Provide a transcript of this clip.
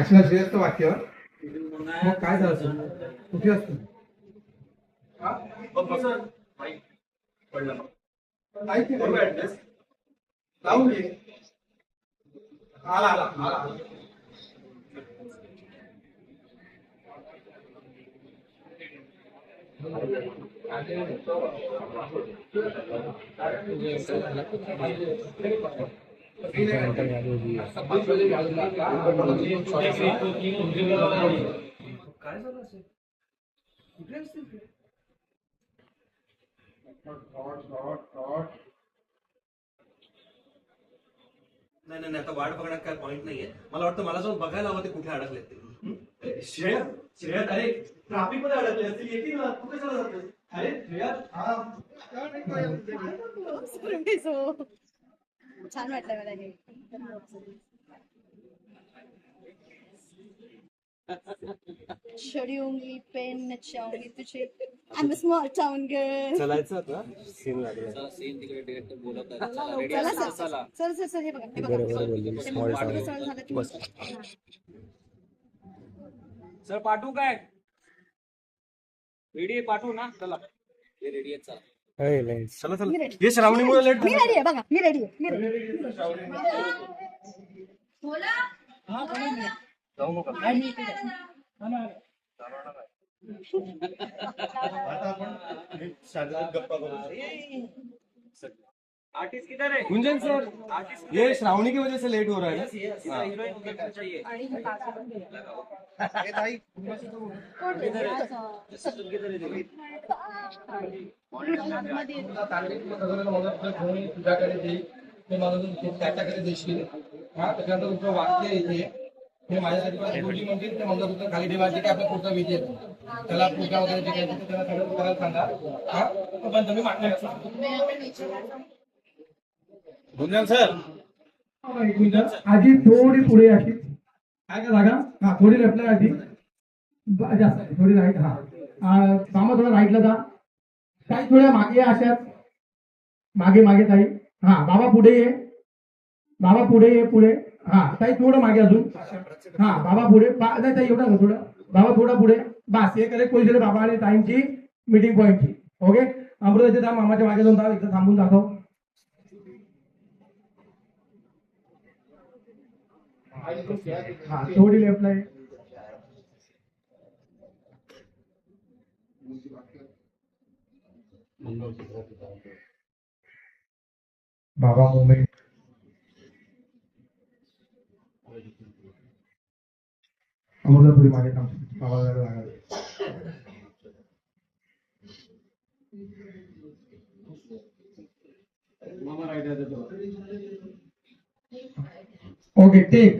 Action श्रेयस्थ वाक्य मग काय झालं कुठे असतो लावून घे आला आला आला काय झालं असेल कुठे असतील ते नाही नाही आता वाट बघण्यात काय पॉईंट नाहीये. मला वाटतं मला जाऊन बघायला हवं ते कुठे अडकलेत ते. श्रेया श्रेया अरे ट्रॅफिक मध्ये अडकले असतील येतील ना कुठे चालत जातोय? अरे श्रेया छान वाटलं मला हे छड़ियोंगी पेन नचाऊंगी तुझे I'm a small town girl. चलायचं आता सीन लागला सीन तिकडे डिरेक्टर बोलत आहे. चला रेडी सर असा चला सर सर सर हे बघा हे बरोबर बघा बोलली ते स्मॉल वाटलं टाउन सर झालं की बस सर पाठवू काय रेडी पाठवू ना चला हे रेडी आहे चला अरे लेन्स चला मी चला ready. ये श्रावणीमुळे लेट मी रेडी आहे बघा मी रेडी आहे मी रेडी बोला जाऊ नका गप्पा आर्टिस्ट किधर है गुंजन सर ये श्रावणी की वजह से लेट हो रहा है ना हीरोइन उधर चाहिए तुझ्याकडे देईल ते मला त्याच्याकडे देशील हा त्याच्यानंतर तुमचं वाक्य इथे हे माझ्यासाठी पण गोष्टी म्हणतील ते म्हणलं तुझं खाली ठेवायचे की आपला पुढचा विजय त्याला पूजा वगैरे जे काही ते त्याला सगळं करायला सांगा हा पण तुम्ही मागण्या गुंजन सर आधी थोडी पुढे अशी काय का जागा हा थोडी लेफ्टला आधी जास्त थोडी राईट हा सामा थोडा राईटला जा काही थोड्या मागे अशा मागे मागे ताई हा बाबा पुढे ये बाबा पुढे ये पुढे हा ताई थोडं मागे अजून हा बाबा पुढे नाही ताई एवढा थोडं बाबा थोडा पुढे बस हे करेक्ट पोझिशन बाबा आणि ताईंची मीटिंग पॉईंटची ओके अमृताचे दाम मामाच्या मागे जाऊन दाव एकदा थांबून दाखव हा थोडी लेफ्टला आहे बाबा मुंबई अमृतापुरी मागे थांब बाबाला लागले ओके टेक